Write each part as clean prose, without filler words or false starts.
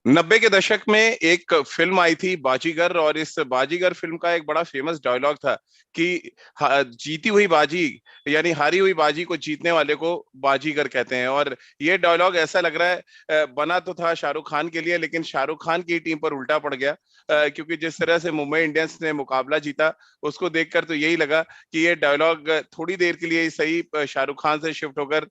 90 के दशक में एक फिल्म आई थी बाजीगर, और इस बाजीगर फिल्म का एक बड़ा फेमस डायलॉग था कि जीती हुई बाजी यानी हारी हुई बाजी को जीतने वाले को बाजीगर कहते हैं। और ये डायलॉग ऐसा लग रहा है बना तो था शाहरुख खान के लिए, लेकिन शाहरुख खान की टीम पर उल्टा पड़ गया। क्योंकि जिस तरह से मुंबई इंडियंस ने मुकाबला जीता, उसको देखकर तो यही लगा कि ये डायलॉग थोड़ी देर के लिए ही सही शाहरुख खान से शिफ्ट होकर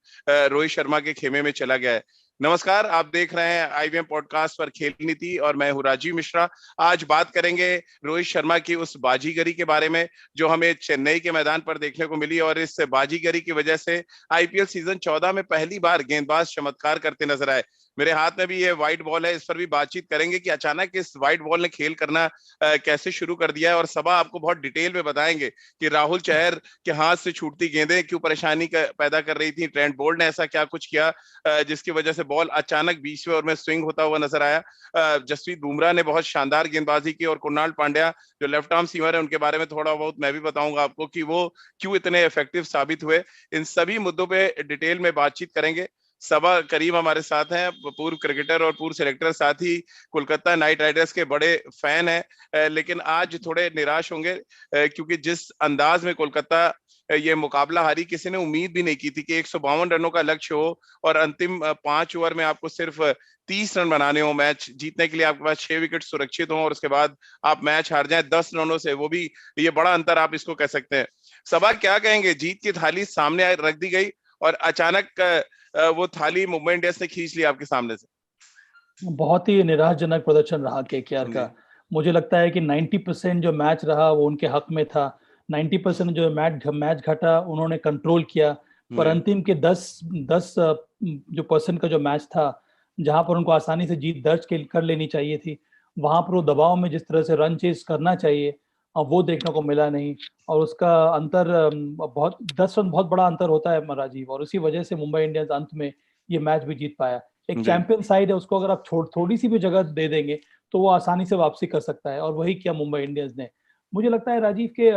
रोहित शर्मा के खेमे में चला गया है। नमस्कार, आप देख रहे हैं आईवीएम पॉडकास्ट पर खेल नीति, और मैं हूं राजीव मिश्रा। आज बात करेंगे रोहित शर्मा की उस बाजीगरी के बारे में जो हमें चेन्नई के मैदान पर देखने को मिली, और इस बाजीगरी की वजह से आईपीएल सीजन 14 में पहली बार गेंदबाज चमत्कार करते नजर आए। मेरे हाथ में भी ये व्हाइट बॉल है, इस पर भी बातचीत करेंगे कि अचानक इस व्हाइट बॉल ने खेल करना कैसे शुरू कर दिया है। और सबा आपको बहुत डिटेल में बताएंगे कि राहुल चहर के हाथ से छूटती गेंदें क्यों परेशानी पैदा कर रही थी, ट्रेंट बोल्ट ने ऐसा क्या कुछ किया जिसकी वजह से बॉल अचानक 20वें ओवर में स्विंग होता हुआ नजर आया। जसप्रीत बुमराह ने बहुत शानदार गेंदबाजी की, और कुणाल पांड्या जो लेफ्ट आर्म सीमर है उनके बारे में थोड़ा बहुत मैं भी बताऊंगा आपको कि वो क्यों इतने इफेक्टिव साबित हुए। इन सभी मुद्दों पे डिटेल में बातचीत करेंगे। सबा करीम हमारे साथ हैं, पूर्व क्रिकेटर और पूर्व सिलेक्टर, साथ ही कोलकाता नाइट राइडर्स के बड़े फैन हैं, लेकिन आज थोड़े निराश होंगे क्योंकि जिस अंदाज में कोलकाता ये मुकाबला हारी, किसी ने उम्मीद भी नहीं की थी कि 152 रनों का लक्ष्य हो और अंतिम 5 ओवर में आपको सिर्फ 30 रन बनाने हो मैच जीतने के लिए, आपके पास 6 विकेट सुरक्षित हो और उसके बाद आप मैच हार जाएं 10 रनों से, वो भी ये बड़ा अंतर आप इसको कह सकते हैं। सबा क्या कहेंगे, जीत की थाली सामने रख दी गई और अचानक वो थाली मुंबई इंडियंस ने खींच ली आपके सामने से। बहुत ही निराशजनक प्रदर्शन रहा केकेआर का। मुझे लगता है कि 90% जो मैच रहा वो उनके हक में था। 90% जो मैच घटा उन्होंने कंट्रोल किया, पर अंतिम के 10 जो परसेंट का जो मैच था जहां पर उनको आसानी से जीत दर्ज कर लेनी चाहिए थी, वहां पर वो दबाव में जिस तरह से रन चेस करना चाहिए वो देखने को मिला नहीं। और उसका अंतर बहुत 10 रन बहुत बड़ा अंतर होता है राजीव, और उसी वजह से मुंबई इंडियंस अंत में ये मैच भी जीत पाया। एक जी चैंपियन साइड है, उसको अगर आप थोड़ी सी भी जगह दे देंगे तो वो आसानी से वापसी कर सकता है, और वही किया मुंबई इंडियंस ने। मुझे लगता है राजीव के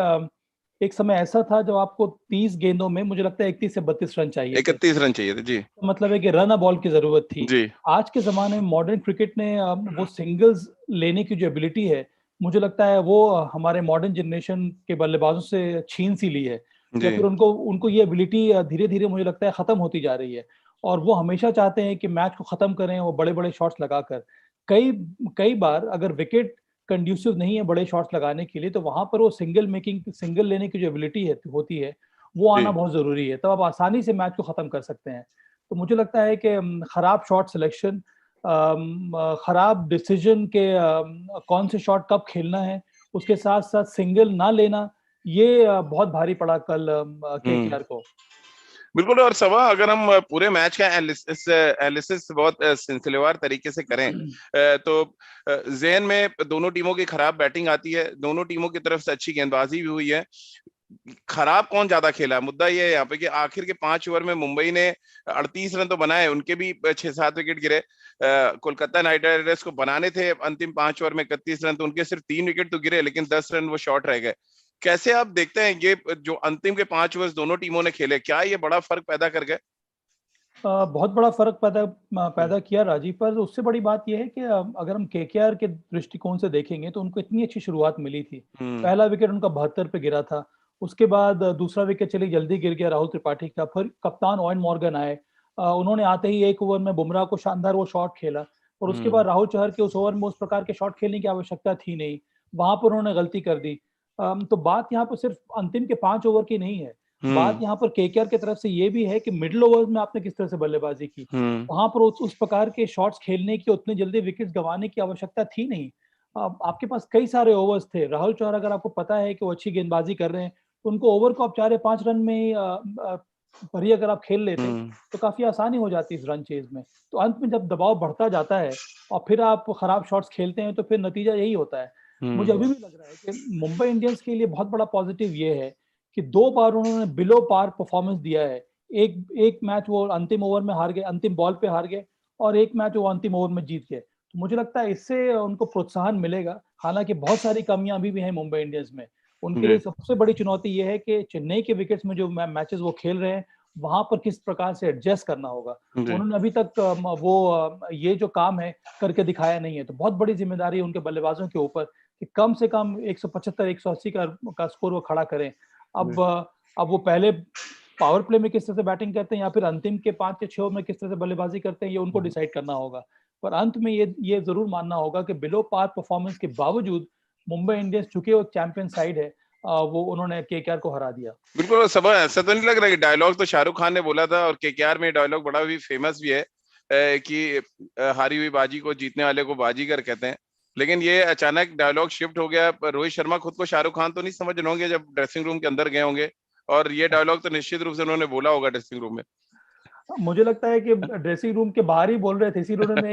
एक समय ऐसा था जब आपको 30 गेंदों में मुझे लगता है 31 से 32 रन चाहिए थे। 31 रन चाहिए थे जी। तो मतलब है कि रन अ बॉल की जरूरत थी। जी आज के जमाने में मॉडर्न क्रिकेट ने वो सिंगल्स लेने की जो एबिलिटी है, मुझे लगता है वो हमारे मॉडर्न जनरेशन के बल्लेबाजों से छीन सी ली है, या जी फिर उनको उनको ये एबिलिटी धीरे धीरे मुझे लगता है खत्म होती जा रही है। और वो हमेशा चाहते हैं कि मैच को खत्म करें वो बड़े बड़े शॉट्स लगाकर। कई कई बार अगर विकेट कंड्यूसिव नहीं है बड़े शॉट्स लगाने के लिए, तो वहां पर वो सिंगल लेने की जो एबिलिटी है होती है, वो आना जी बहुत जरूरी है, तब आप आसानी से मैच को खत्म कर सकते हैं। तो मुझे लगता है कि खराब शॉट सिलेक्शन, खराब डिसीजन के कौन से शॉट कब खेलना है, उसके साथ साथ सिंगल ना लेना, ये बहुत भारी पड़ा कल केकेआर को। बिल्कुल। और सवा अगर हम पूरे मैच का एनालिसिस बहुत सिलसिलेवार तरीके से करें तो ज़हन में दोनों टीमों की खराब बैटिंग आती है, दोनों टीमों की तरफ से अच्छी गेंदबाजी भी हुई है। खराब कौन ज्यादा खेला, मुद्दा ये है यहाँ पे कि आखिर के 5 ओवर में मुंबई ने 38 रन तो बनाए, उनके भी 6-7 विकेट गिरे। कोलकाता नाइट राइडर्स को बनाने थे अंतिम 5 ओवर में 31 रन, तो उनके सिर्फ 3 विकेट तो गिरे, लेकिन 10 रन वो शॉर्ट रह गए। कैसे आप देखते हैं ये जो अंतिम के 5 ओवर दोनों टीमों ने खेले, क्या ये बड़ा फर्क पैदा कर गए? बहुत बड़ा फर्क पैदा पैदा किया राजीव। पर उससे बड़ी बात यह है कि अगर हम केकेआर के दृष्टिकोण से देखेंगे तो उनको इतनी अच्छी शुरुआत मिली थी। हम्म पहला विकेट उनका 72 पे गिरा था, उसके बाद दूसरा विकेट चली जल्दी गिर गया राहुल त्रिपाठी का, फिर कप्तान ओवेन मॉर्गन आए। उन्होंने आते ही एक ओवर में बुमराह को शानदार वो शॉट खेला, और उसके हम्म बाद राहुल चहर के उस ओवर में उस प्रकार के शॉट खेलने की आवश्यकता थी नहीं, वहां पर उन्होंने गलती कर दी। तो बात यहाँ पर सिर्फ अंतिम के 5 ओवर की नहीं है, बात हम्म यहाँ पर केकेआर की तरफ से ये भी है कि मिडिल ओवर्स में आपने किस तरह से बल्लेबाजी की। हम्म वहां पर उस प्रकार के शॉट्स खेलने की, उतनी जल्दी विकेट्स गंवाने की आवश्यकता थी नहीं। आपके पास कई सारे ओवर्स थे। राहुल चौहान अगर आपको पता है कि वो अच्छी गेंदबाजी कर रहे हैं, तो उनको ओवर को आप 4 या 5 रन में पर ही अगर आप खेल लेते हम्म तो काफी आसानी हो जाती है इस रन चेज में। तो अंत में जब दबाव बढ़ता जाता है और फिर आप खराब शॉट्स खेलते हैं, तो फिर नतीजा यही होता है। मुझे अभी हम्म भी लग रहा है कि मुंबई इंडियंस के लिए बहुत बड़ा पॉजिटिव ये है कि 2 बार उन्होंने बिलो पार परफॉर्मेंस दिया है। एक एक मैच वो अंतिम ओवर में हार गए, अंतिम बॉल पे हार गए, और एक मैच वो अंतिम ओवर में जीत गए। तो मुझे लगता है इससे उनको प्रोत्साहन मिलेगा। हालांकि बहुत सारी कमियां अभी भी हैं मुंबई इंडियंस में। उनके लिए जी सबसे बड़ी चुनौती ये है कि चेन्नई के विकेट्स में जो मैचेस वो खेल रहे हैं, वहां पर किस प्रकार से एडजस्ट करना होगा। उन्होंने अभी तक ये जो काम है करके दिखाया नहीं है, तो बहुत बड़ी जिम्मेदारी है उनके बल्लेबाजों के ऊपर कि कम से कम 175 180 का स्कोर वो खड़ा करें। अब अब वो पहले पावर प्ले में किस तरह से बैटिंग करते हैं या फिर अंतिम के 5 या 6 में किस तरह से बल्लेबाजी करते हैं, ये उनको डिसाइड करना होगा। पर अंत में ये जरूर मानना होगा कि बिलो पार परफॉर्मेंस के बावजूद मुंबई इंडियंस, चूंकि वो चैंपियन साइड है, वो उन्होंने केकेआर को हरा दिया। बिल्कुल। सब ऐसा तो नहीं लग रहा कि डायलॉग तो शाहरुख खान ने बोला था, और केकेआर में डायलॉग बड़ा भी फेमस भी है कि हारी हुई बाजी को जीतने वाले को बाजीगर कहते हैं। लेकिन ये अचानक डायलॉग शिफ्ट हो गया। रोहित शर्मा खुद को शाहरुख खान तो नहीं समझ रहे होंगे जब ड्रेसिंग रूम के अंदर गए होंगे, और ये डायलॉग तो निश्चित रूप से उन्होंने बोला होगा ड्रेसिंग रूम में। मुझे लगता है कि ड्रेसिंग रूम के बाहर ही बोल रहे थे, इसी उन्होंने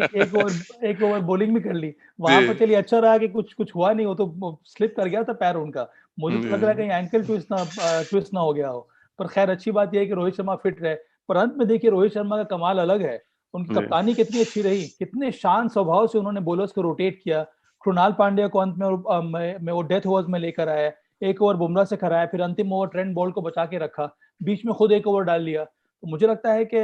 एक ओवर बॉलिंग भी कर ली वहां पर। चलिए अच्छा रहा कि कुछ हुआ नहीं, वो तो स्लिप कर गया था पैर उनका। मुझे तो लग रहा है कहीं एंकल ट्विस्ट ना हो गया हो। पर खैर अच्छी बात यह है कि रोहित शर्मा फिट रहे। पर अंत में देखिए रोहित शर्मा का कमाल अलग है। उनकी कप्तानी कितनी अच्छी रही, कितने शांत स्वभाव से उन्होंने बॉलर्स को रोटेट किया। कृणाल पांड्या को अंत में वो डेथ ओवर्स में लेकर आया, एक ओवर बुमराह से कराया, फिर अंतिम ओवर ट्रेंट बोल्ट को बचा के रखा, बीच में खुद एक ओवर डाल लिया। तो मुझे लगता है कि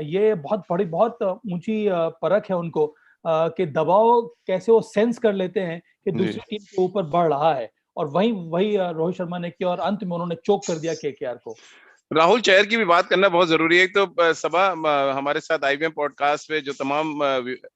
ये बहुत ऊंची परख है उनको कि दबाव कैसे वो सेंस कर लेते हैं कि दूसरी टीम के ऊपर बढ़ रहा है। और वही रोहित शर्मा ने किया, और अंत में उन्होंने चोक कर दिया केकेआर को। राहुल चहर की भी बात करना बहुत जरूरी है। तो सबा हमारे साथ आईबीएम पॉडकास्ट पे जो तमाम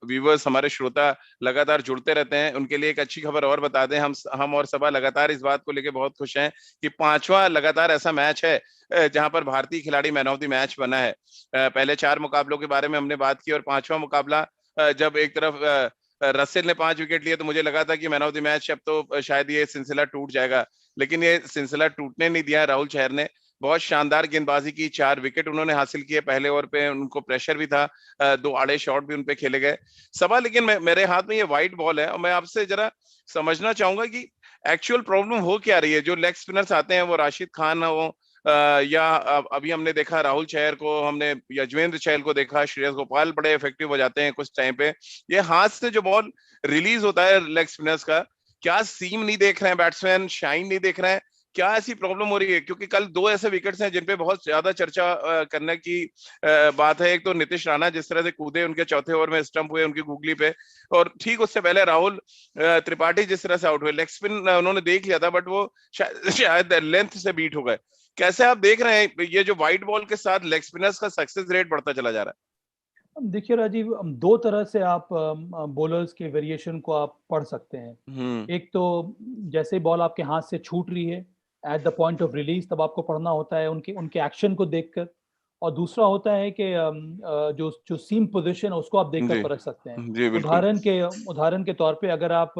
व्यूवर्स, हमारे श्रोता लगातार जुड़ते रहते हैं, उनके लिए एक अच्छी खबर और बता दें। हम और सबा लगातार इस बात को लेकर बहुत खुश हैं कि 5वां लगातार ऐसा मैच है जहां पर भारतीय खिलाड़ी मैन ऑफ द मैच बना है। पहले 4 मुकाबलों के बारे में हमने बात की, और 5वां मुकाबला जब एक तरफ रसेल ने 5 विकेट लिए तो मुझे लगा था कि मैन ऑफ द मैच अब तो शायद ये सिलसिला टूट जाएगा, लेकिन ये सिलसिला टूटने नहीं दिया राहुल चहर ने। बहुत शानदार गेंदबाजी की, 4 विकेट उन्होंने हासिल किए। पहले ओवर पे उनको प्रेशर भी था, 2 आड़े शॉट भी उनपे खेले गए। सबा लेकिन मेरे हाथ में ये व्हाइट बॉल है, और मैं आपसे जरा समझना चाहूंगा कि एक्चुअल प्रॉब्लम हो क्या रही है। जो लेग स्पिनर्स आते हैं, वो राशिद खान हो या अभी हमने देखा राहुल चहर को, हमने यजवेंद्र चहल को देखा, श्रेयस गोपाल बड़े इफेक्टिव हो जाते हैं कुछ टाइम पे। ये हाथ से जो बॉल रिलीज होता है लेग स्पिनर्स का, क्या सीम नहीं देख रहे हैं बैट्समैन, शाइन नहीं देख रहे हैं, क्या ऐसी प्रॉब्लम हो रही है? क्योंकि कल 2 ऐसे विकेट्स हैं जिन पे बहुत ज्यादा चर्चा करने की बात है। एक तो नीतीश राणा जिस तरह से कूदे, उनके चौथे ओवर में स्टंप हुए उनकी गुगली पे, और ठीक उससे पहले राहुल त्रिपाठी जिस तरह से आउट हुए। लेग स्पिन उन्होंने देख लिया था, बट वो शायद लेंथ से बीट हो गए। कैसे आप देख रहे हैं ये जो व्हाइट बॉल के साथ लेग स्पिनर्स का सक्सेस रेट बढ़ता चला जा रहा देखिए राजीव, 2 तरह से आप बॉलर्स के वेरिएशन को आप पढ़ सकते हैं। है? एक तो जैसे बॉल आपके हाथ से छूट रही है at the point of release, तब आपको पढ़ना होता है उनके उनके एक्शन को देखकर। और दूसरा होता है कि जो जो सीम पोजीशन है उसको आप देखकर जी परख सकते हैं। जी बिल्कुल। उदाहरण के तौर पे अगर आप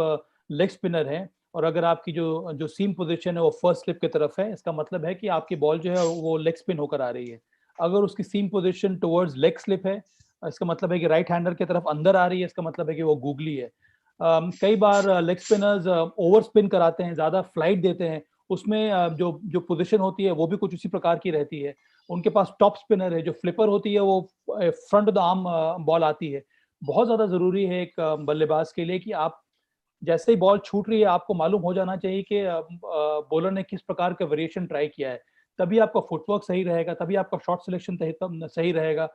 लेग स्पिनर हैं और अगर आपकी जो जो सीम पोजीशन है वो फर्स्ट स्लिप की तरफ है, इसका मतलब है कि आपकी बॉल जो है वो लेग स्पिन होकर आ रही है। अगर उसकी सीम पोजीशन टुवर्ड्स लेग स्लिप है, इसका मतलब है कि राइट हैंडर की तरफ अंदर आ रही है, इसका मतलब है कि वो गूगली है। कई बार लेग स्पिनर्स ओवर स्पिन कराते हैं, ज्यादा फ्लाइट देते हैं, उसमें जो जो पोजीशन होती है वो भी कुछ उसी प्रकार की रहती है। उनके पास टॉप स्पिनर है, जो फ्लिपर होती है वो फ्रंट द आर्म बॉल आती है। बहुत ज्यादा जरूरी है एक बल्लेबाज के लिए कि आप जैसे ही बॉल छूट रही है आपको मालूम हो जाना चाहिए कि बॉलर ने किस प्रकार का वेरिएशन ट्राई किया है। तभी आपका फुटवर्क सही रहेगा, तभी आपका शॉट सिलेक्शन सही रहेगा,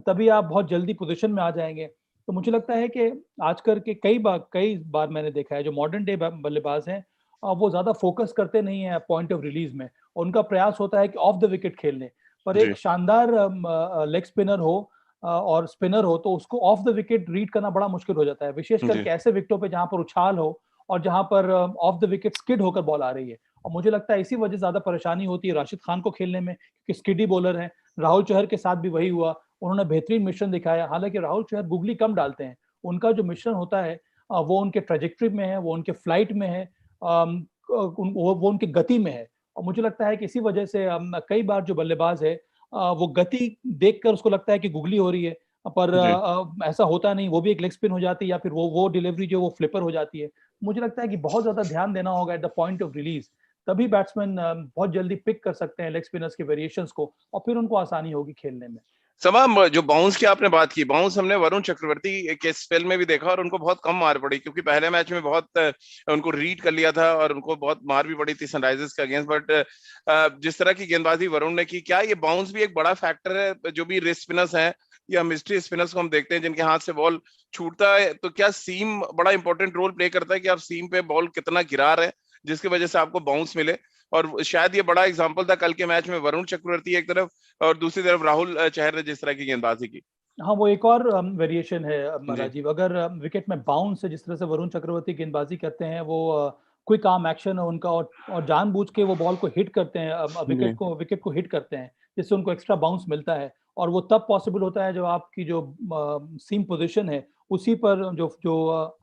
तभी आप बहुत जल्दी पोजीशन में आ जाएंगे। तो मुझे लगता है कि आजकल के कई बार मैंने देखा है जो मॉडर्न डे बल्लेबाज हैं, वो ज्यादा फोकस करते नहीं है पॉइंट ऑफ रिलीज में। उनका प्रयास होता है कि ऑफ द विकेट खेलने। पर जी एक शानदार लेग स्पिनर हो और स्पिनर हो तो उसको ऑफ द विकेट रीड करना बड़ा मुश्किल हो जाता है, विशेष जी करके ऐसे विकेटों पे जहां पर उछाल हो और जहां पर ऑफ द विकेट स्किड होकर बॉल आ रही है। और मुझे लगता है इसी वजह ज्यादा परेशानी होती है राशिद खान को खेलने में, क्योंकि स्किडी बॉलर है। राहुल चहर के साथ भी वही हुआ, उन्होंने बेहतरीन मिश्रण दिखाया। हालांकि राहुल चहर गुगली कम डालते हैं, उनका जो मिश्रण होता है वो उनके ट्रेजेक्ट्री में है, वो उनके फ्लाइट में है, वो उनकी गति में है। और मुझे लगता है कि इसी वजह से कई बार जो बल्लेबाज है वो गति देखकर उसको लगता है कि गुगली हो रही है, पर जी ऐसा होता नहीं, वो भी एक लेग स्पिन हो जाती है या फिर वो डिलीवरी जो वो फ्लिपर हो जाती है। मुझे लगता है कि बहुत ज्यादा ध्यान देना होगा at the point of release, तभी बैट्समैन बहुत जल्दी पिक कर सकते हैं लेग स्पिनर्स के वेरिएशंस को, और फिर उनको आसानी होगी खेलने में। समा, जो बाउंस की आपने बात की, बाउंस हमने वरुण चक्रवर्ती के इस फिल्म में भी देखा और उनको बहुत कम मार पड़ी, क्योंकि पहले मैच में बहुत उनको रीड कर लिया था और उनको बहुत मार भी पड़ी थी सनराइजर्स के अगेंस्ट। बट जिस तरह की गेंदबाजी वरुण ने की, क्या ये बाउंस भी एक बड़ा फैक्टर है? जो भी रिस्ट स्पिनर्स हैं या मिस्ट्री स्पिनर्स को हम देखते हैं जिनके हाथ से बॉल छूटता है, तो क्या सीम बड़ा इंपॉर्टेंट रोल प्ले करता है कि आप सीम पे बॉल कितना गिरा रहे हैं जिसकी वजह से आपको बाउंस मिले? और शायद ये बड़ा एग्जाम्पल था कल के मैच में, वरुण चक्रवर्ती एक तरफ और दूसरी तरफ राहुल चहर ने जिस तरह की गेंदबाजी की। हाँ, वो एक और वेरिएशन है जी राजीव। अगर विकेट में बाउंस है, जिस तरह से वरुण चक्रवर्ती गेंदबाजी करते हैं, वो क्विक आर्म एक्शन है उनका, और जानबूझ के वो बॉल को हिट करते हैं, जी विकेट को हिट करते हैं, जिससे उनको एक्स्ट्रा बाउंस मिलता है। और वो तब पॉसिबल होता है जब आपकी जो सीम पोजीशन है, उसी पर जो जो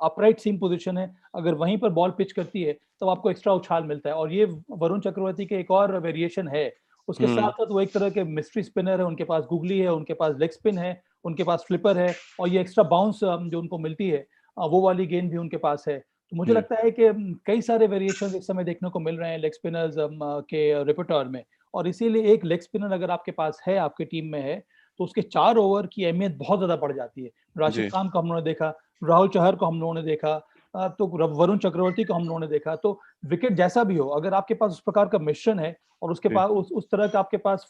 अपराइट सीम पोजीशन है, अगर वहीं पर बॉल पिच करती है तो आपको एक्स्ट्रा उछाल मिलता है। और ये वरुण चक्रवर्ती के एक और वेरिएशन है। उसके साथ हम्म साथ वो एक तरह के मिस्ट्री स्पिनर है, उनके पास गुगली है, उनके पास लेग स्पिन है, उनके पास फ्लिपर है, और ये एक्स्ट्रा बाउंस जो उनको मिलती है, वो वाली गेंद भी उनके पास है। तो मुझे हम्म लगता है कि कई सारे वेरिएशन इस समय देखने को मिल रहे हैं लेग स्पिनर्स के रिpertoire में। और इसीलिए एक लेग स्पिनर अगर आपके पास है, आपकी टीम में है, तो उसके 4 ओवर की अहमियत बहुत ज्यादा बढ़ जाती है। राशिद जी खान को हम लोगों ने देखा, राहुल चहर को हम लोगों ने देखा, तो वरुण चक्रवर्ती को हम लोगों ने देखा। तो विकेट जैसा भी हो, अगर आपके पास उस प्रकार का मिश्रण है और उसके जी। पास उस तरह का आपके पास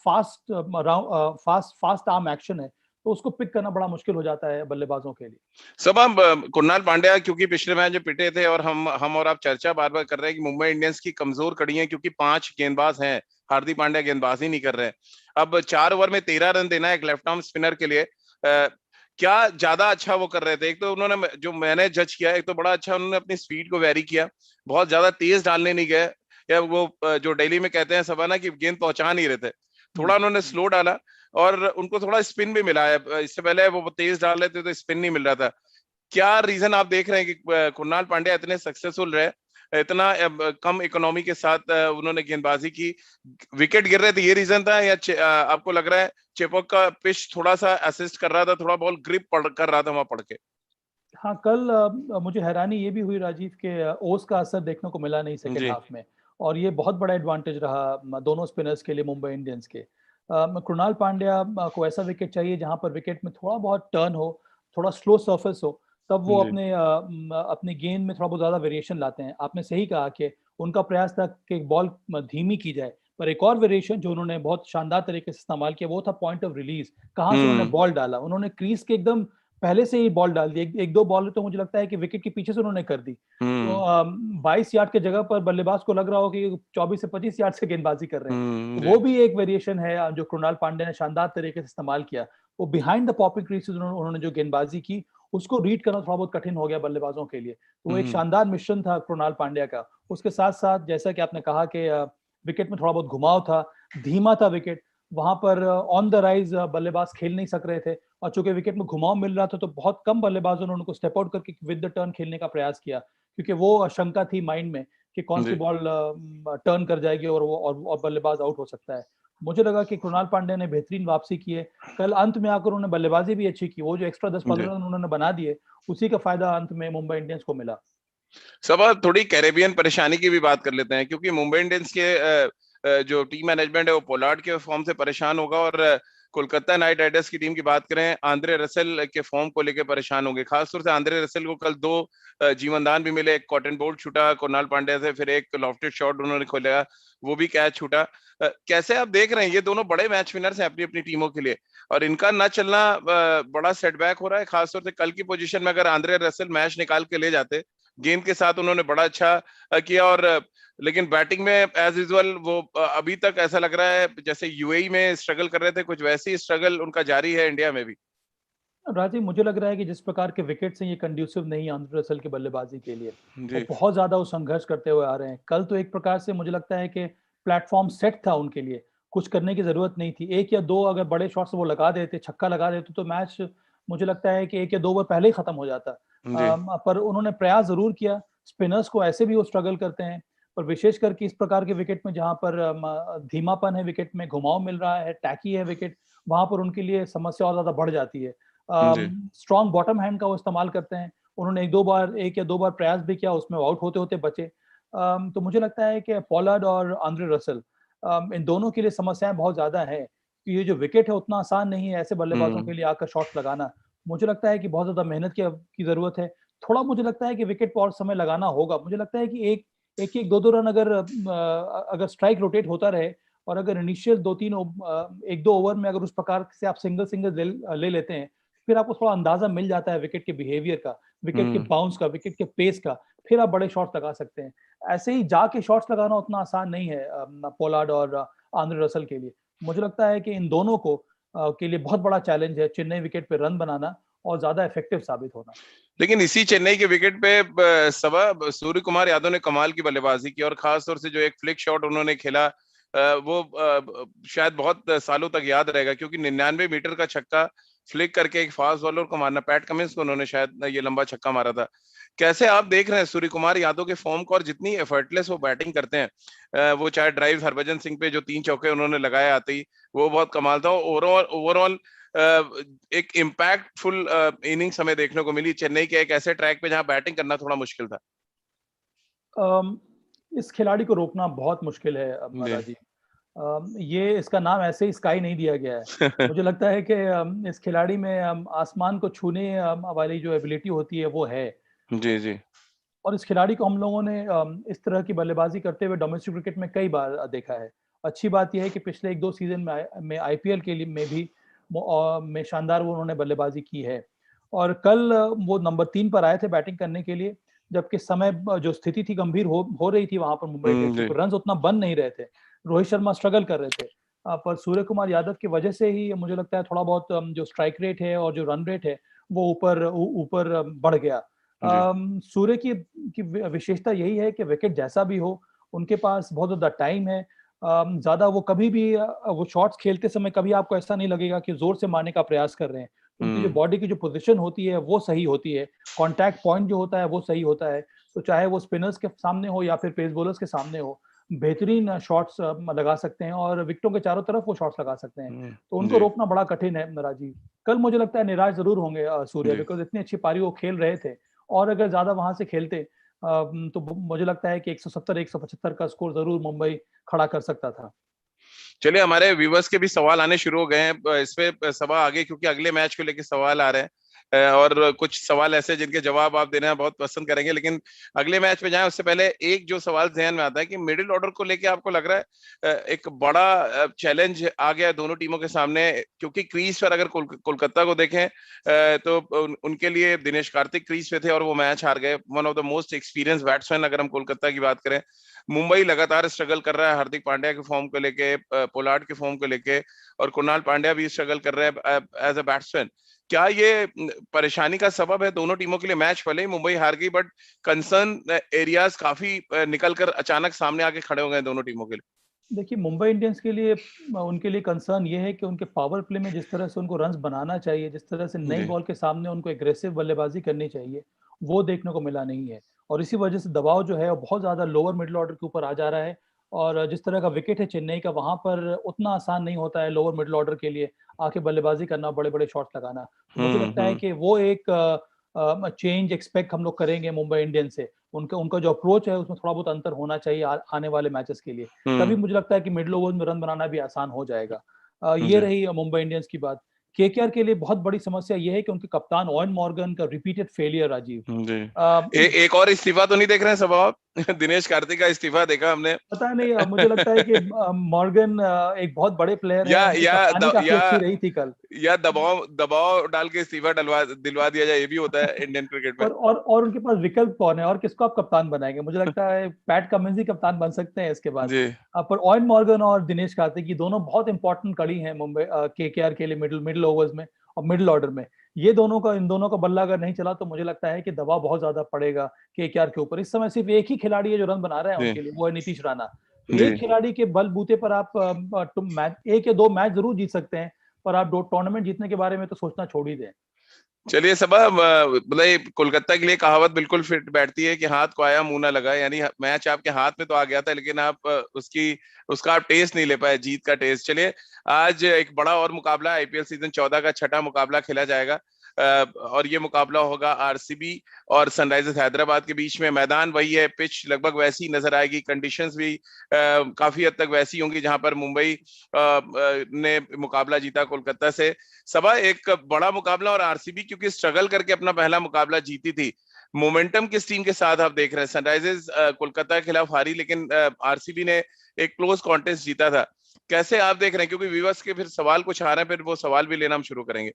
फास्ट आर्म एक्शन है, तो उसको पिक करना बड़ा मुश्किल हो जाता है बल्लेबाजों के लिए। सब हम कुणाल पांड्या क्योंकि पिछले मैच जो पिटे थे, और हम और आप चर्चा बार बार कर रहे हैं कि मुंबई इंडियंस की कमजोर कड़ी है क्योंकि 5 गेंदबाज हैं, हार्दिक पांड्या गेंदबाजी नहीं कर रहे हैं। अब 4 ओवर में 13 रन देना है एक लेफ्ट आर्म स्पिनर के लिए। क्या ज्यादा अच्छा वो कर रहे थे? एक तो उन्होंने, जो मैंने जज किया, एक तो बड़ा अच्छा उन्होंने अपनी स्पीड को वेरी किया, बहुत ज्यादा तेज डालने नहीं गए, या वो जो दिल्ली में कहते हैं सबा ना कि गेंद पहुंचा नहीं रहे थे, हम्म। थोड़ा उन्होंने स्लो डाला और उनको थोड़ा स्पिन भी मिला है। इससे पहले वो तेज डाल रहे थे तो स्पिन नहीं मिल रहा था। क्या रीजन आप देख रहे हैं कि कुणाल पांड्या इतने सक्सेसफुल रहे, इतना कम इकोनॉमी के साथ उन्होंने गेंदबाजी की? विकेट गिर रहे थे, ये रीजन था, या आपको लग रहा है चेपॉक का पिच थोड़ा सा असिस्ट कर रहा था, थोड़ा बॉल ग्रिप कर रहा था वहां पड़ के? हाँ, कल मुझे हैरानी ये भी हुई राजीव के ओस का असर देखने को मिला नहीं सेकेंड जी हाफ में। और ये बहुत बड़ा एडवांटेज रहा दोनों स्पिनर्स के लिए, मुंबई इंडियंस के। कृणाल पांड्या को ऐसा विकेट चाहिए जहां पर विकेट में थोड़ा बहुत टर्न हो, थोड़ा स्लो सरफेस हो, तब वो जी अपनी गेंद में थोड़ा बहुत ज्यादा वेरिएशन लाते हैं। आपने सही कहा कि उनका प्रयास था कि बॉल धीमी की जाए, पर एक और वेरिएशन जो उन्होंने बहुत शानदार तरीके से इस्तेमाल किया, वो था पॉइंट ऑफ रिलीज। कहाँ से उन्होंने हम्म बॉल डाला, उन्होंने क्रीज के एकदम पहले से ही बॉल डाल दी। एक दो बॉल तो मुझे लगता है कि विकेट के पीछे से उन्होंने कर दी। तो हम्म 22 यार्ड के जगह पर बल्लेबाज को लग रहा हो कि 24 से 25 यार्ड से गेंदबाजी कर रहे हैं। तो जी वो भी एक वेरिएशन है जो कृणाल पांड्या ने शानदार तरीके से इस्तेमाल किया। वो बिहाइंड द पॉपिंग क्रीज उन्होंने जो गेंदबाजी की, उसको रीड करना थोड़ा बहुत कठिन हो गया बल्लेबाजों के लिए। तो वो एक हम्म शानदार मिश्रण था कृणाल पांड्या का। उसके साथ साथ जैसा कि आपने कहा कि विकेट में थोड़ा बहुत घुमाव था, धीमा था विकेट, वहां पर ऑन द राइज बल्लेबाज खेल नहीं सक रहे थे। और चूंकि विकेट में घुमाव मिल रहा था, तो बहुत कम बल्लेबाजों ने उनको स्टेप आउट करके विद द टर्न खेलने का प्रयास किया, क्योंकि वो शंका थी माइंड में कि कौन सी जी। बॉल टर्न कर जाएगी और और बल्लेबाज आउट हो सकता है। मुझे लगा कि कृणाल पांड्या ने बेहतरीन वापसी की है। कल अंत में आकर उन्होंने बल्लेबाजी भी अच्छी की। वो जो एक्स्ट्रा 10-15 जी रन उन्होंने बना दिए, उसी का फायदा अंत में मुंबई इंडियंस को मिला। सब थोड़ी कैरेबियन परेशानी की भी बात कर लेते हैं, क्योंकि मुंबई इंडियंस के जो टीम मैनेजमेंट है वो पोलार्ड के फॉर्म से परेशान होगा, और कोलकाता नाइट राइडर्स की टीम की बात करें, आंद्रे रसेल के फॉर्म को लेकर परेशान होंगे। खासतौर से आंद्रे रसेल को कल 2 जीवनदान भी मिले, एक कॉटन बोल्ट छूटा कुणाल पांड्या से, फिर एक लॉफ्टेड शॉट उन्होंने खोला, वो भी कैच छूटा। कैसे आप देख रहे हैं? ये दोनों बड़े मैच विनर्स हैं अपनी अपनी टीमों के लिए, और इनका न चलना बड़ा सेटबैक हो रहा है। खासतौर से कल की पोजीशन में अगर आंद्रे रसेल मैच निकाल के ले जाते, गेंद के साथ उन्होंने बड़ा अच्छा किया, और लेकिन बैटिंग में एज यूजुअल वो अभी तक ऐसा लग रहा है जैसे यूएई में स्ट्रगल कर रहे थे, कुछ वैसी स्ट्रगल उनका जारी है इंडिया में भी। राजीव, मुझे लग रहा है कि जिस प्रकार के विकेट्स हैं, ये कंड्यूसिव नहीं है आंद्रे रसेल की बल्लेबाजी के लिए। वो जी बहुत ज्यादा वो संघर्ष करते हुए आ रहे हैं। कल तो एक प्रकार से मुझे लगता है कि प्लेटफॉर्म सेट था उनके लिए, कुछ करने की जरूरत नहीं थी। एक या दो अगर बड़े शॉट्स वो लगा देते, छक्का लगा देते, तो मैच मुझे लगता है कि 1 या 2 ओवर पहले ही खत्म हो जाता। जी पर उन्होंने प्रयास जरूर किया। स्पिनर्स को ऐसे भी वो स्ट्रगल करते हैं, पर विशेष करके इस प्रकार के विकेट में जहां पर धीमापन है, विकेट में घुमाव मिल रहा है, टैकी है विकेट, वहां पर उनके लिए समस्या और ज्यादा बढ़ जाती है। जी स्ट्रॉन्ग बॉटम हैंड का वो इस्तेमाल करते हैं। उन्होंने एक या दो बार प्रयास भी किया, उसमें आउट होते होते बचे। तो मुझे लगता है कि पोलार्ड और आंद्रे रसेल, इन दोनों के लिए समस्याएं बहुत ज्यादा है। कि ये जो विकेट है उतना आसान नहीं है ऐसे बल्लेबाजों के लिए आकर शॉट्स लगाना। मुझे लगता है कि बहुत ज्यादा मेहनत की जरूरत है। थोड़ा मुझे लगता है कि विकेट पर और समय लगाना होगा। मुझे लगता है कि एक दो रन अगर स्ट्राइक रोटेट होता रहे और अगर इनिशियल एक दो ओवर में अगर उस प्रकार से आप सिंगल सिंगल ले लेते हैं, फिर आपको थोड़ा अंदाजा मिल जाता है विकेट के बिहेवियर का, विकेट के बाउंस का, विकेट के पेस का, फिर आप बड़े शॉट्स लगा सकते हैं। ऐसे ही जाके शॉट्स लगाना उतना आसान नहीं है पोलार्ड और आंद्रे रसल के लिए। मुझे लगता है कि इन दोनों को के लिए बहुत बड़ा चैलेंज है चेन्नई विकेट पे रन बनाना और ज्यादा इफेक्टिव साबित होना। लेकिन इसी चेन्नई के विकेट पे सूर्य कुमार यादव ने कमाल की बल्लेबाजी की, और खास तौर से जो एक फ्लिक शॉट उन्होंने खेला वो शायद बहुत सालों तक याद रहेगा, क्योंकि 99 मीटर का छक्का फ्लिक करके एक फास्ट बॉलर को मारना, पैट कमिंस को उन्होंने शायद ये लंबा छक्का मारा था। कैसे आप देख रहे हैं सूर्य कुमार यादव के फॉर्म को, और जितनी एफर्टलेस वो बैटिंग करते हैं, वो चाहे ड्राइव हरभजन सिंह पे जो 3 चौके उन्होंने लगाए आते ही, वो बहुत कमाल था। ओवरऑल एक इम्पैक्टफुल इनिंग्स हमें देखने को मिली चेन्नई के एक ऐसे ट्रैक पे जहां बैटिंग करना थोड़ा मुश्किल था। इस खिलाड़ी को रोकना बहुत मुश्किल है राजीव। ये इसका नाम ऐसे ही स्काई नहीं दिया गया है। मुझे लगता है कि इस खिलाड़ी में आसमान को छूने वाली जो एबिलिटी होती है वो है। जी जी। और इस खिलाड़ी को हम लोगों ने इस तरह की बल्लेबाजी करते हुए डोमेस्टिक क्रिकेट में कई बार देखा है। अच्छी बात यह है कि पिछले एक दो सीजन में आईपीएल के लिए में शानदार वो उन्होंने बल्लेबाजी की है। और कल वो नंबर 3 पर आए थे बैटिंग करने के लिए, जबकि समय जो स्थिति थी गंभीर हो रही थी वहां पर मुंबई इंडियंस की, रन उतना बन नहीं रहे थे, रोहित शर्मा स्ट्रगल कर रहे थे। पर सूर्य कुमार यादव की वजह से ही मुझे लगता है थोड़ा बहुत जो स्ट्राइक रेट है और जो रन रेट है वो ऊपर बढ़ गया। सूर्य की विशेषता यही है कि विकेट जैसा भी हो उनके पास बहुत ज्यादा टाइम है। ज्यादा वो कभी भी वो शॉट्स खेलते समय कभी आपको ऐसा नहीं लगेगा कि जोर से मारने का प्रयास कर रहे हैं। उनकी जो बॉडी की जो पोजीशन होती है वो सही होती है, कॉन्टैक्ट पॉइंट जो होता है वो सही होता है। तो चाहे वो स्पिनर्स के सामने हो या फिर पेस बॉलर्स के सामने हो, बेहतरीन शॉट्स लगा सकते हैं और विकेटों के चारों तरफ वो शॉट्स लगा सकते हैं। तो उनको रोकना बड़ा कठिन है राजीव। कल मुझे लगता है निराश जरूर होंगे सूर्य, बिकॉज इतनी अच्छी पारी वो खेल रहे थे और अगर ज्यादा वहां से खेलते तो मुझे लगता है कि 170 175 का स्कोर जरूर मुंबई खड़ा कर सकता था। चलिए, हमारे व्यूवर्स के भी सवाल आने शुरू हो गए हैं इस पे सभा आगे, क्योंकि अगले मैच को लेकर सवाल आ रहे हैं और कुछ सवाल ऐसे जिनके जवाब आप देना बहुत पसंद करेंगे। लेकिन अगले मैच में जाएं उससे पहले एक जो सवाल ध्यान में आता है कि मिडिल ऑर्डर को लेके आपको लग रहा है एक बड़ा चैलेंज आ गया है दोनों टीमों के सामने, क्योंकि क्रीज पर अगर कोलकाता को देखें तो उनके लिए दिनेश कार्तिक क्रीज पे थे और वो मैच हार गए। One of the most experience batsman अगर हम कोलकाता की बात करें। मुंबई लगातार स्ट्रगल कर रहा है हार्दिक पांड्या के फॉर्म को लेके, पोलार्ड के फॉर्म को लेके, और कुणाल पांड्या भी स्ट्रगल कर रहे हैं एज अ बैट्समैन। क्या ये परेशानी का सबब है दोनों टीमों के लिए? मैच भले ही मुंबई हार गई, बट कंसर्न एरियाज काफी निकल कर अचानक सामने आके खड़े हो गए दोनों टीमों के लिए। देखिए, मुंबई इंडियंस के लिए उनके लिए कंसर्न ये है कि उनके पावर प्ले में जिस तरह से उनको रन्स बनाना चाहिए, जिस तरह से नई बॉल के सामने उनको एग्रेसिव बल्लेबाजी करनी चाहिए, वो देखने को मिला नहीं है। और इसी वजह से दबाव जो है वो बहुत ज्यादा लोअर मिडिल ऑर्डर के ऊपर आ जा रहा है। और जिस तरह का विकेट है चेन्नई का, वहां पर उतना आसान नहीं होता है लोअर मिडिल ऑर्डर के लिए आके बल्लेबाजी करना, बड़े बड़े शॉट्स लगाना। तो मुझे लगता है कि वो एक चेंज एक्सपेक्ट हम लोग करेंगे मुंबई इंडियंस से। उनका उनका जो अप्रोच है उसमें थोड़ा बहुत अंतर होना चाहिए आने वाले मैचेस के लिए। तभी मुझे लगता है कि मिडिल ओवर में रन बनाना भी आसान हो जाएगा। ये रही मुंबई इंडियंस की बात। केकेआर के लिए बहुत बड़ी समस्या ये है कि उनके कप्तान ओवेन मॉर्गन का रिपीटेड फेलियर राजीव। एक और इस्तीफा तो नहीं देख रहे हैं सब आप? दिनेश कार्तिक का इस्तीफा देखा हमने। पता नहीं, मुझे लगता है कि मॉर्गन एक बहुत बड़े प्लेयर है, उनकी कप्तानी काफी अच्छी रही थी कल। या दबाव डाल के इस्तीफा दिलवा दिया जाए, ये भी होता है इंडियन क्रिकेट में। और उनके पास विकल्प कौन है और किसको आप कप्तान बनाएंगे? मुझे लगता है पैट कमिंस ही कप्तान बन सकते हैं इसके बाद। पर ओवेन मॉर्गन और दिनेश कार्तिक की दोनों बहुत इंपॉर्टेंट कड़ी हैं मुंबई केकेआर के लिए मिडिल ओवर्स में और मिडिल ऑर्डर में। इन दोनों का बल्ला अगर नहीं चला तो मुझे लगता है कि दबाव बहुत ज्यादा पड़ेगा केकेआर के ऊपर। इस समय सिर्फ एक ही खिलाड़ी है जो रन बना रहा है उनके लिए, वो है नीतीश राणा। तो एक खिलाड़ी के बलबूते पर आप एक या दो मैच जरूर जीत सकते हैं, पर आप टूर्नामेंट जीतने के बारे में तो सोचना छोड़ ही दें। चलिए सबा, मतलब कोलकाता के लिए कहावत बिल्कुल फिट बैठती है कि हाथ को आया मुंह ना लगा। यानी मैच आपके हाथ में तो आ गया था, लेकिन आप उसका आप टेस्ट नहीं ले पाए, जीत का टेस्ट। चलिए, आज एक बड़ा और मुकाबला, आईपीएल सीजन 14 का छठा मुकाबला खेला जाएगा। और ये मुकाबला होगा आरसीबी और सनराइजर्स हैदराबाद के बीच में। मैदान वही है, पिच लगभग वैसी नजर आएगी, कंडीशंस भी काफी हद तक वैसी होंगी जहां पर मुंबई ने मुकाबला जीता कोलकाता से। सबा एक बड़ा मुकाबला, और आरसीबी क्योंकि स्ट्रगल करके अपना पहला मुकाबला जीती थी, मोमेंटम किस टीम के साथ आप देख रहे हैं? सनराइजर्स कोलकाता के खिलाफ हारी, लेकिन आरसीबी ने एक क्लोज कॉन्टेस्ट जीता था। कैसे आप देख रहे हैं? क्योंकि व्यूअर्स के फिर सवाल कुछ आ रहे हैं, फिर वो सवाल भी लेना हम शुरू करेंगे।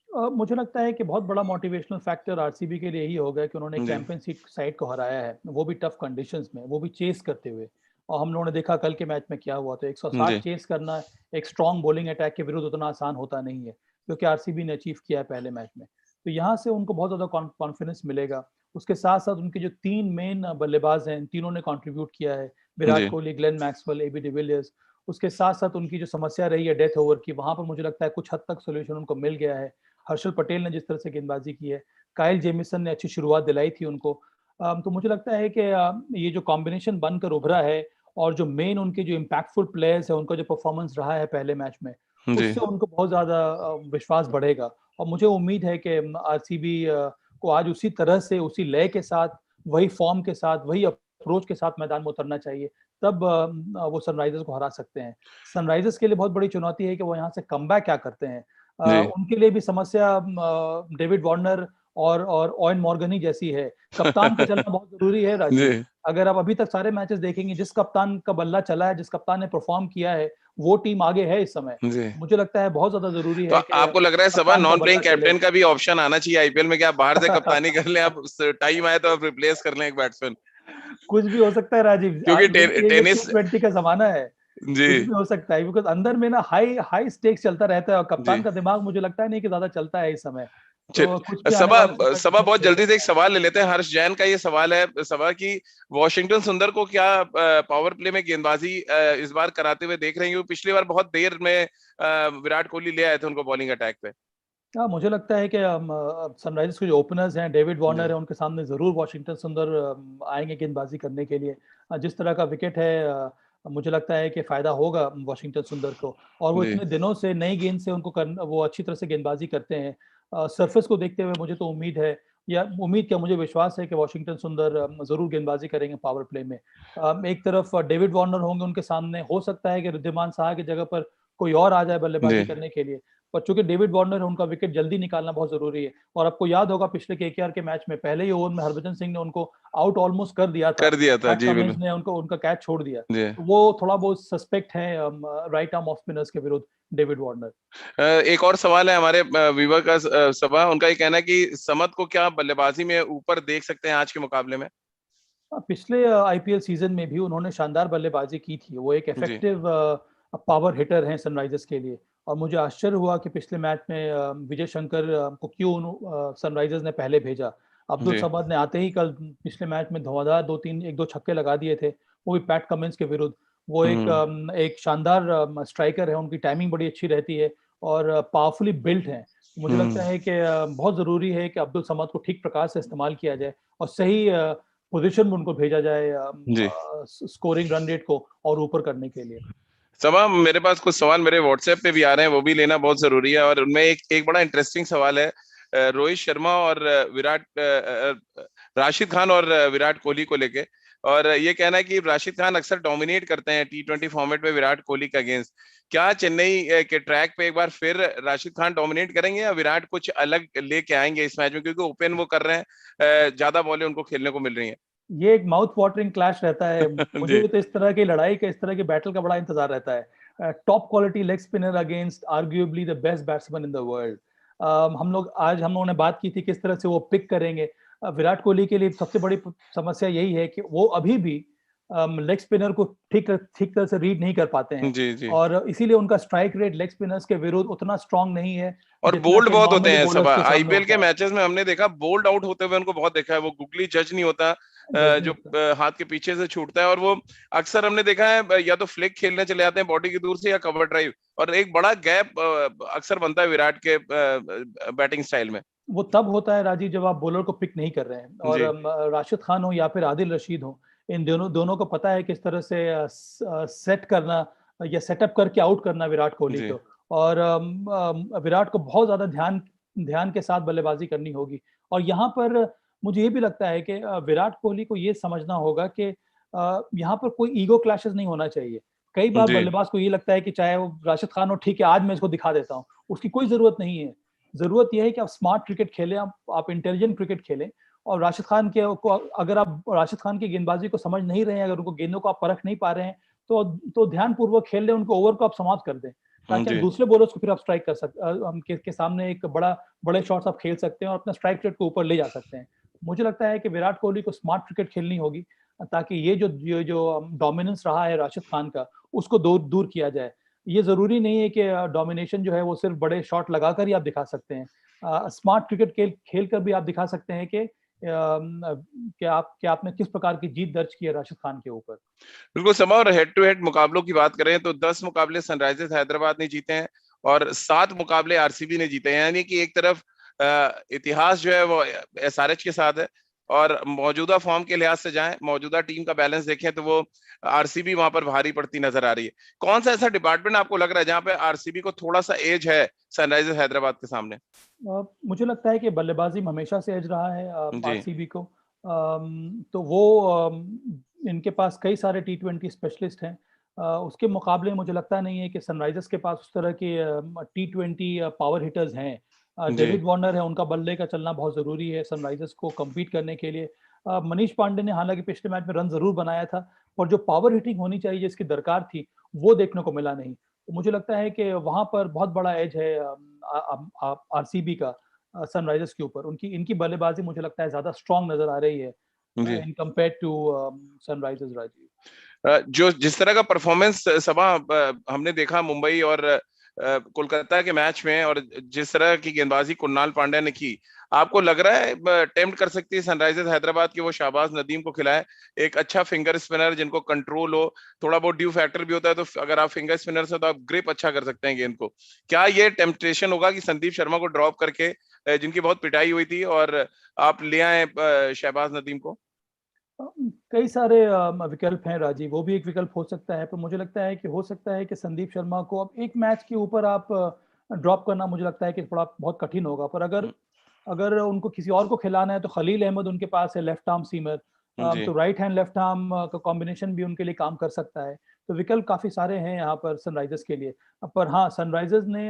मुझे लगता है कि बहुत बड़ा मोटिवेशनल फैक्टर आरसीबी के लिए यही होगा कि उन्होंने जी चैंपियनशिप साइड को हराया है, वो भी टफ कंडीशंस में, वो भी चेस करते हुए। और हम लोगों ने देखा कल के मैच में क्या हुआ, तो 160 जी चेस करना एक स्ट्रॉन्ग बॉलिंग अटैक के विरुद्ध उतना आसान होता नहीं है, क्योंकि आरसीबी ने अचीव किया है पहले मैच में। तो यहाँ से उनको बहुत ज्यादा कॉन्फिडेंस मिलेगा। उसके साथ साथ उनके जो 3 मेन बल्लेबाज हैं, तीनों ने कॉन्ट्रीब्यूट किया है, Virat ji Kohli, Glenn Maxwell, AB de Villiers. उसके साथ साथ उनकी जो समस्या रही है डेथ ओवर की, वहां पर मुझे लगता है कुछ हद तक सोल्यूशन उनको मिल गया है। हर्षल पटेल ने जिस तरह से गेंदबाजी की है, काइल जेमिसन ने अच्छी शुरुआत दिलाई थी उनको। तो मुझे लगता है कि ये जो कॉम्बिनेशन बनकर उभरा है, और जो मेन उनके जो इम्पैक्टफुल प्लेयर्स है, उनका जो परफॉर्मेंस रहा है पहले मैच में, जी उससे उनको बहुत ज्यादा विश्वास बढ़ेगा। और मुझे उम्मीद है कि आरसीबी को आज उसी तरह से, उसी लय के साथ, वही फॉर्म के साथ, वही अप्रोच के साथ मैदान में उतरना चाहिए, तब वो सनराइजर्स को हरा सकते हैं। सनराइजर्स के लिए बहुत बड़ी चुनौती है कि वो यहाँ से कमबैक क्या करते हैं। जी उनके लिए भी समस्या डेविड वार्नर और ओवेन मॉर्गन ही जैसी है। कप्तान का चलना बहुत जरूरी है राजीव। जी अगर आप अभी तक सारे मैचेस देखेंगे, जिस कप्तान का बल्ला चला है, जिस कप्तान ने परफॉर्म किया है, वो टीम आगे है इस समय। जी मुझे लगता है बहुत ज्यादा जरूरी तो है कि आपको लग रहा है सबा कप्तान का नॉन बल्ला प्लेइंग चले। कैप्टन का भी ऑप्शन आना चाहिए आईपीएल में, कि आप बाहर से कप्तानी कर लें, आप टाइम आए तो आप रिप्लेस कर लें एक बैट्समैन? कुछ भी हो सकता है राजीव, क्योंकि ये टेनिस। T20 का जमाना है। जी कुछ भी हो सकता है, बिकॉज अंदर में ना हाई हाई स्टेक्स चलता रहता है, और कप्तान जी का दिमाग मुझे लगता है नहीं कि ज्यादा चलता है इस समय। तो कुछ भी आने सबा वाला समय सबा डिसाइड बहुत कर जल्दी से सकता एक है। सवाल ले लेते हैं। हर्ष जैन का ये सवाल है सबा की, वॉशिंगटन सुंदर को क्या पावर प्ले में गेंदबाजी इस बार कराते हुए देख रहे हैं? पिछली बार बहुत देर में विराट कोहली ले आए थे उनको बॉलिंग अटैक पे। हाँ, मुझे लगता है कि सनराइजर्स के जो ओपनर्स हैं, डेविड वार्नर जी है, उनके सामने जरूर वॉशिंगटन सुंदर आएंगे गेंदबाजी करने के लिए। जिस तरह का विकेट है, मुझे लगता है कि फायदा होगा वॉशिंगटन सुंदर को। और वो जी इतने दिनों से नई गेंद से वो अच्छी तरह से गेंदबाजी करते हैं। सरफेस को देखते हुए मुझे तो उम्मीद है, या उम्मीद क्या, मुझे विश्वास है कि वॉशिंगटन सुंदर जरूर गेंदबाजी करेंगे पावर प्ले में। एक तरफ डेविड वार्नर होंगे उनके सामने, हो सकता है कि रिद्धिमान साहा की जगह पर कोई और आ जाए बल्लेबाजी जी करने के लिए। पर चूंकि डेविड वार्नर है, उनका विकेट जल्दी निकालना बहुत जरूरी है। और आपको याद होगा पिछले केकेआर के मैच में पहले ही ओवर में हरभजन सिंह ने उनको आउट ऑलमोस्ट कर दिया था। कर दिया था। पैट जी कमिंस बिल्कुल। ने उनका कैच छोड़ दिया, जी तो वो थोड़ा बहुत सस्पेक्ट है राइट आर्म ऑफ स्पिनर्स के विरुद्ध, डेविड वार्नर। एक और सवाल है हमारे व्यूवर का सबा, उनका ये कहना है कि समत को क्या बल्लेबाजी में ऊपर देख सकते हैं आज के मुकाबले में? पिछले आईपीएल सीजन में भी उन्होंने शानदार बल्लेबाजी की थी, वो एक जी इफेक्टिव पावर हिटर हैं सनराइजर्स के लिए। और मुझे आश्चर्य हुआ कि पिछले मैच में विजय शंकर को क्यों सनराइजर्स ने पहले भेजा। अब्दुल जी समद ने आते ही कल पिछले मैच में धुआंधार एक दो छक्के लगा दिए थे, वो भी पैट कमिंस के विरुद्ध। वो हम्म एक शानदार स्ट्राइकर है, उनकी टाइमिंग बड़ी अच्छी रहती है, और पावरफुली बिल्ट है। मुझे लगता हम्म है कि बहुत जरूरी है कि अब्दुल समद को ठीक प्रकार से इस्तेमाल किया जाए, और सही पोजीशन में उनको भेजा जाए जी स्कोरिंग रन रेट को और ऊपर करने के लिए। सबा, मेरे पास कुछ सवाल मेरे व्हाट्सएप पे भी आ रहे हैं, वो भी लेना बहुत जरूरी है। और उनमें एक एक बड़ा इंटरेस्टिंग सवाल है रोहित शर्मा और राशिद खान और विराट कोहली को लेके। और ये कहना है कि राशिद खान अक्सर डोमिनेट करते हैं T20 फॉर्मेट में विराट कोहली का अगेंस्ट। क्या चेन्नई के ट्रैक पे एक बार फिर राशिद खान डोमिनेट करेंगे, या विराट कुछ अलग लेके आएंगे इस मैच में, क्योंकि ओपन वो कर रहे हैं, ज्यादा बॉलें उनको खेलने को मिल रही हैं? ये एक माउथ वाटरिंग क्लैश रहता है। जी मुझे तो इस तरह की लड़ाई का, इस तरह के बैटल का बड़ा इंतजार रहता है। Top quality leg spinner against arguably the best batsman in the world. हम लोगों ने बात की थी किस तरह से वो पिक करेंगे। विराट कोहली के लिए सबसे बड़ी समस्या यही है कि वो अभी भी लेग स्पिनर को ठीक ठीक तरह से रीड नहीं कर पाते हैं, जी जी और इसीलिए उनका स्ट्राइक रेट लेग स्पिनर्स के विरुद्ध उतना स्ट्रांग नहीं है और जितना बोल्ड कि बहुत होते नॉर्मली हैं बॉलर्स सबा। के सामने आईपीएल के होता है। मैचेस में हमने देखा बोल्ड आउट होते हुए उनको बहुत देखा है। वो गुगली जज नहीं होता, जज नहीं जो होता। हाथ के पीछे से छूटता है, और वो अक्सर हमने देखा है या तो फ्लिक खेलने चले जाते हैं बॉडी की दूर से, या कवर ड्राइव, और एक बड़ा गैप अक्सर बनता है विराट के बैटिंग स्टाइल में। वो तब होता है राजीव, जब आप बॉलर को पिक नहीं कर रहे हैं। और जी राशिद खान हो या फिर आदिल रशीद हो, इन दोनों दोनों को पता है किस तरह से सेट करना या सेटअप करके आउट करना विराट कोहली जी को। और विराट को बहुत ज्यादा ध्यान ध्यान के साथ बल्लेबाजी करनी होगी। और यहाँ पर मुझे ये भी लगता है कि विराट कोहली को ये समझना होगा कि यहाँ पर कोई ईगो क्लैशेस नहीं होना चाहिए। कई बार जी बल्लेबाज को ये लगता है कि चाहे वो राशिद खान हो, ठीक है आज मैं इसको दिखा देता हूँ, उसकी कोई जरूरत नहीं है। जरूरत यह है कि आप स्मार्ट क्रिकेट खेलें, आप इंटेलिजेंट क्रिकेट खेलें। और राशिद खान के को अगर आप राशिद खान की गेंदबाजी को समझ नहीं रहे हैं, अगर उनको गेंदों को आप परख नहीं पा रहे हैं, तो ध्यानपूर्वक खेल लें, उनको ओवर को आप समाप्त कर दें, ताकि आप जी दूसरे बॉलर्स को फिर आप स्ट्राइक कर सकते के सामने एक बड़े शॉट्स आप खेल सकते हैं और अपना स्ट्राइक रेट को ऊपर ले जा सकते हैं। मुझे लगता है कि विराट कोहली को स्मार्ट क्रिकेट खेलनी होगी, ताकि ये जो डोमिनेंस रहा है राशिद खान का, उसको दूर किया जाए। ये जरूरी नहीं है कि डोमिनेशन जो है वो सिर्फ बड़े शॉट लगाकर ही आप दिखा सकते हैं। स्मार्ट क्रिकेट खेल कर भी आप दिखा सकते हैं कि आपने किस प्रकार की जीत दर्ज की है राशिद खान के ऊपर। बिल्कुल समा। और हेड टू हेड मुकाबलों की बात करें तो 10 मुकाबले सनराइजर्स हैदराबाद ने जीते हैं और 7 मुकाबले आरसीबी ने जीते हैं। यानी कि एक तरफ इतिहास जो है वो एसआरएच के साथ है, और मौजूदा फॉर्म के लिहाज से जाएं, मौजूदा टीम का बैलेंस देखें तो वो आरसीबी वहां पर भारी पड़ती नजर आ रही है। कौन सा ऐसा डिपार्टमेंट आपको लग रहा है जहां पे आरसीबी को थोड़ा सा एज है सनराइजर्स हैदराबाद के सामने? मुझे लगता है कि बल्लेबाजी में हमेशा से एज रहा है जी आरसीबी को। तो वो इनके पास कई सारे T20 स्पेशलिस्ट हैं। उसके मुकाबले मुझे लगता नहीं है कि सनराइजर्स के पास उस तरह के T20 पावर हिटर्स हैं। जी डेविड वार्नर है, उनका बल्ले का चलना बहुत ज़रूरी है सनराइजर्स को कम्पीट करने के लिए। मनीष पांडे ने हालांकि पिछले मैच में रन ज़रूर बनाया था, और जो पावर हिटिंग होनी चाहिए जिसकी दरकार थी, वो देखने को मिला नहीं। तो मुझे लगता है कि वहाँ पर बहुत बड़ा एज है आरसीबी का सनराइजर्स के ऊपर। उनकी इनकी बल्लेबाजी मुझे लगता है ज्यादा स्ट्रांग नजर आ रही है जी। In compare to Sunrisers, Rajiv. जो जिस तरह का परफॉर्मेंस सबा हमने देखा मुंबई और कोलकाता के मैच में, और जिस तरह की गेंदबाजी कुणाल पांड्या ने की, आपको लग रहा है टेम्प्ट कर सकती है सनराइजर्स हैदराबाद की वो शाहबाज नदीम को खिलाए? एक अच्छा फिंगर स्पिनर जिनको कंट्रोल हो, थोड़ा बहुत ड्यू फैक्टर भी होता है, तो अगर आप फिंगर स्पिनर से तो आप ग्रिप अच्छा कर सकते हैं गेंद को। क्या ये टेम्पटेशन होगा कि संदीप शर्मा को ड्रॉप करके, जिनकी बहुत पिटाई हुई थी, और आप ले आए शहबाज नदीम को? कई सारे विकल्प हैं राजीव, वो भी एक विकल्प हो सकता है, पर मुझे लगता है कि हो सकता है कि संदीप शर्मा को अब एक मैच के ऊपर आप ड्रॉप करना, मुझे लगता है कि थोड़ा बहुत कठिन होगा। पर अगर अगर उनको किसी और को खिलाना है तो खलील अहमद उनके पास है, लेफ्ट आर्म सीमर। जी तो राइट हैंड लेफ्ट आर्म का कॉम्बिनेशन भी उनके लिए काम कर सकता है। तो विकल्प काफी सारे हैं यहाँ पर सनराइजर्स के लिए। पर हाँ, सनराइजर्स ने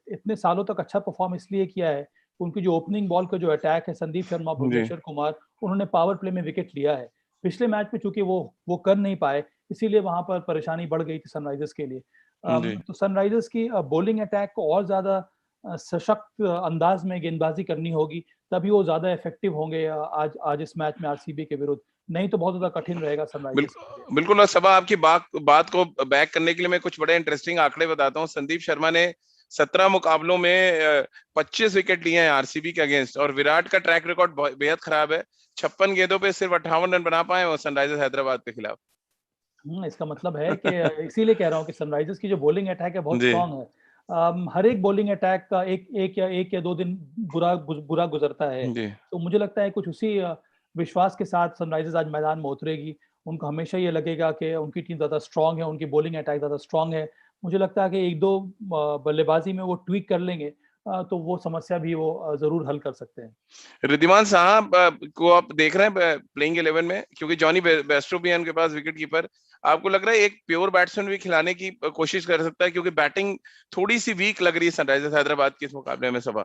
इतने सालों तक अच्छा परफॉर्म इसलिए किया है, उनकी जो ओपनिंग बॉल का जो अटैक है, संदीप शर्मा, जी भुवनेश्वर कुमार, उन्होंने पावर प्ले में विकेट लिया है। पिछले मैच में चूंकि वो कर नहीं पाए, इसीलिए वहां पर परेशानी बढ़ गई थी सनराइजर्स के लिए। जी। तो सनराइजर्स की बॉलिंग अटैक को और ज्यादा सशक्त अंदाज में गेंदबाजी करनी होगी, तभी वो ज्यादा इफेक्टिव होंगे आज आज इस मैच में आरसीबी के विरुद्ध। नहीं तो बहुत ज्यादा कठिन रहेगा सनराइजर्स के लिए। बिल्कुल। और सबा आपकी बात को बैक करने के लिए मैं कुछ बड़े इंटरेस्टिंग आंकड़े बताता हूँ। संदीप शर्मा ने 17 मुकाबलों में 25 विकेट लिए हैं आरसीबी के अगेंस्ट, और विराट का ट्रैक रिकॉर्ड बेहद खराब है। 56 गेंदों पे सिर्फ 58 रन बना पाए वो सनराइजर्स हैदराबाद के खिलाफ। इसका मतलब है कि इसीलिए कह रहा हूँ कि सनराइजर्स की जो बॉलिंग अटैक है बहुत जी स्ट्रांग है। हर एक बॉलिंग अटैक का एक या दो दिन बुरा गुजरता है। जी तो मुझे लगता है कुछ उसी विश्वास के साथ सनराइजर्स आज मैदान में उतरेगी। उनको हमेशा ये लगेगा कि उनकी टीम ज्यादा स्ट्रांग है, उनकी बॉलिंग अटैक ज्यादा स्ट्रांग है। मुझे लगता है कि एक दो बल्लेबाजी में वो ट्वीक कर लेंगे, तो वो समस्या भी वो जरूर हल कर सकते हैं। रिद्धिमान साहब को आप देख रहे हैं प्लेइंग 11 में, क्योंकि जॉनी बेस्टो भी है उनके पास विकेट कीपर। आपको लग रहा है एक प्योर बैट्समैन भी खिलाने की कोशिश कर सकता है, क्योंकि बैटिंग थोड़ी सी वीक लग रही है सनराइजर्स हैदराबाद के इस मुकाबले में सबा?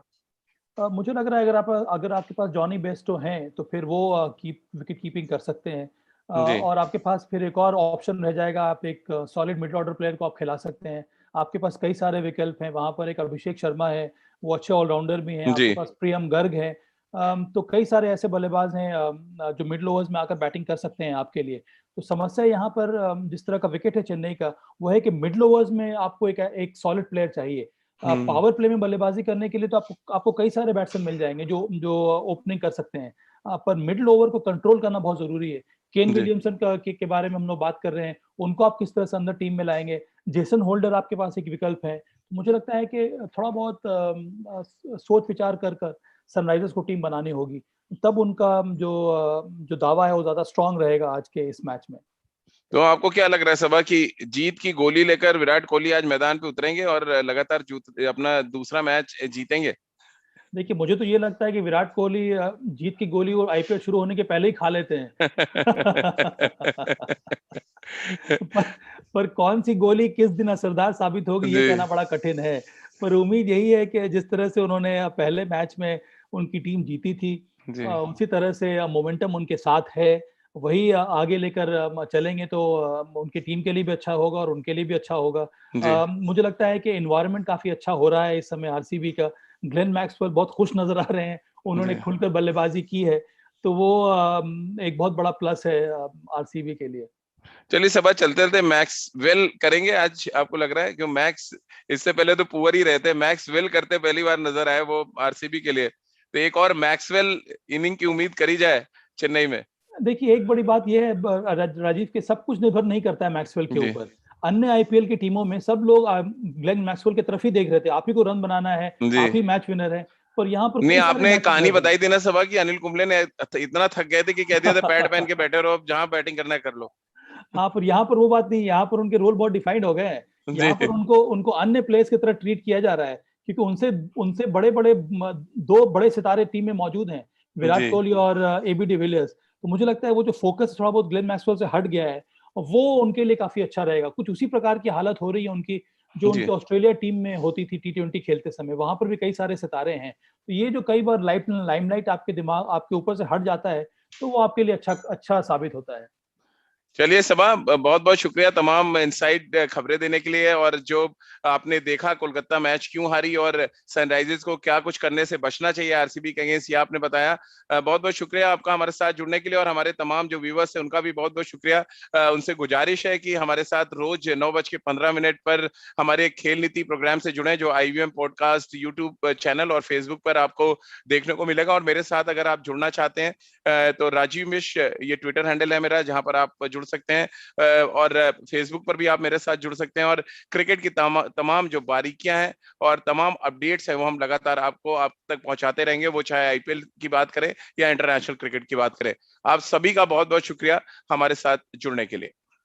मुझे लग रहा है अगर आपके पास जॉनी बेस्टो हैं तो फिर वो विकेट कीपिंग कर सकते हैं। जी और आपके पास फिर एक और ऑप्शन रह जाएगा, आप एक सॉलिड मिड ऑर्डर प्लेयर को आप खिला सकते हैं। आपके पास कई सारे विकल्प हैं वहां पर। एक अभिषेक शर्मा है, वो अच्छे ऑलराउंडर भी हैं। जी आपके पास प्रियम गर्ग है। तो कई सारे ऐसे बल्लेबाज हैं जो मिडल ओवर्स में आकर बैटिंग कर सकते हैं आपके लिए। तो समस्या यहाँ पर जिस तरह का विकेट है चेन्नई का, वो है कि मिडल ओवर्स में आपको एक सॉलिड प्लेयर चाहिए। हम्म पावर प्ले में बल्लेबाजी करने के लिए तो आपको कई सारे बैट्समैन मिल जाएंगे जो जो ओपनिंग कर सकते हैं। पर मिडिल ओवर को कंट्रोल करना बहुत जरूरी है। केन जी विलियमसन के बारे में हम लोग बात कर रहे हैं, उनको आप किस तरह से अंदर टीम में लाएंगे। जेसन होल्डर आपके पास एक विकल्प है। मुझे लगता है कि थोड़ा बहुत सोच विचार कर कर सनराइजर्स को टीम बनानी होगी, तब उनका जो दावा है वो ज्यादा स्ट्रांग रहेगा आज के इस मैच में। तो आपको क्या लग रहा है सबा कि जीत की गोली लेकर विराट कोहली आज मैदान पे उतरेंगे और लगातार अपना दूसरा मैच जीतेंगे? देखिए मुझे तो ये लगता है कि विराट कोहली जीत की गोली और आईपीएल शुरू होने के पहले ही खा लेते हैं। पर, पर कौन सी गोली किस दिन असरदार साबित होगी ये जी कहना बड़ा कठिन है। पर उम्मीद यही है कि जिस तरह से उन्होंने पहले मैच में उनकी टीम जीती थी, जी उसी तरह से मोमेंटम उनके साथ है, वही आगे लेकर चलेंगे तो उनकी टीम के लिए भी अच्छा होगा और उनके लिए भी अच्छा होगा। जी मुझे लगता है कि एनवायरनमेंट काफी अच्छा हो रहा है इस समय आरसीबी का। ग्लेन मैक्सवेल बहुत खुश नजर आ रहे हैं, उन्होंने जी। खुलकर बल्लेबाजी की है, तो वो एक बहुत बड़ा प्लस है आरसीबी के लिए। चलिए सबा चलते चलते मैक्स वेल करेंगे आज, आपको लग रहा है? क्यों मैक्स इससे पहले तो पुअर ही रहते, मैक्स वेल करते पहली बार नजर आए वो आरसीबी के लिए, तो एक और मैक्सवेल इनिंग की उम्मीद करी जाए चेन्नई में। देखिए एक बड़ी बात यह है राजीव, के सब कुछ निर्भर नहीं करता है मैक्सवेल के जी ऊपर। अन्य आईपीएल की टीमों में सब लोग ग्लेन मैक्सवेल की तरफ ही देख रहे थे, आप ही को रन बनाना है, जी। आप ही मैच विनर है। पर यहाँ पर नहीं, कई सारे आपने एक मैचेस कहानी रह गए। बताई थी ना सबा कि अनिल कुंबले ने इतना थक गए थे कि कह दिया था पैड पहन के बैठे रहो, अब जहां बैटिंग करना है कर लो। हाँ, पर यहाँ पर वो बात नहीं, यहाँ पर उनके रोल बहुत डिफाइंड हो गए हैं। जी यहाँ पर उनको उनको अन्य प्लेयर्स की तरह ट्रीट किया जा रहा है, क्योंकि उनसे उनसे बड़े बड़े दो बड़े सितारे टीम में मौजूद हैं, जी विराट कोहली और एबी डिविलियर्स। तो मुझे लगता है वो जो फोकस थोड़ा बहुत ग्लेन मैक्सवेल से हट गया है, वो उनके लिए काफी अच्छा रहेगा। कुछ उसी प्रकार की हालत हो रही है उनकी जो जी। उनके ऑस्ट्रेलिया टीम में होती थी T20 खेलते समय, वहां पर भी कई सारे सितारे हैं। तो ये जो कई बार लाइमलाइट आपके दिमाग आपके ऊपर से हट जाता है, तो वो आपके लिए अच्छा अच्छा साबित होता है। चलिए सबा, बहुत बहुत शुक्रिया तमाम इनसाइड खबरें देने के लिए, और जो आपने देखा कोलकाता मैच क्यों हारी और सनराइजर्स को क्या कुछ करने से बचना चाहिए आरसीबी के अगेंस्ट, ये आपने बताया। बहुत बहुत शुक्रिया आपका हमारे साथ जुड़ने के लिए, और हमारे तमाम जो व्यूवर्स हैं उनका भी बहुत बहुत शुक्रिया। उनसे गुजारिश है कि हमारे साथ रोज 9:15 पर हमारे खेल नीति प्रोग्राम से जुड़े, जो IVM पॉडकास्ट यूट्यूब चैनल और फेसबुक पर आपको देखने को मिलेगा। और मेरे साथ अगर आप जुड़ना चाहते हैं तो राजीव मिश्र ये ट्विटर हैंडल है मेरा, जहां पर आप जुड़ सकते हैं, और फेसबुक पर भी आप मेरे साथ जुड़ सकते हैं। और क्रिकेट की तमाम जो बारीकियां हैं और तमाम अपडेट्स हैं वो हम लगातार आपको आप तक पहुंचाते रहेंगे, वो चाहे आईपीएल की बात करें या इंटरनेशनल क्रिकेट की बात करें। आप सभी का बहुत बहुत शुक्रिया हमारे साथ जुड़ने के लिए।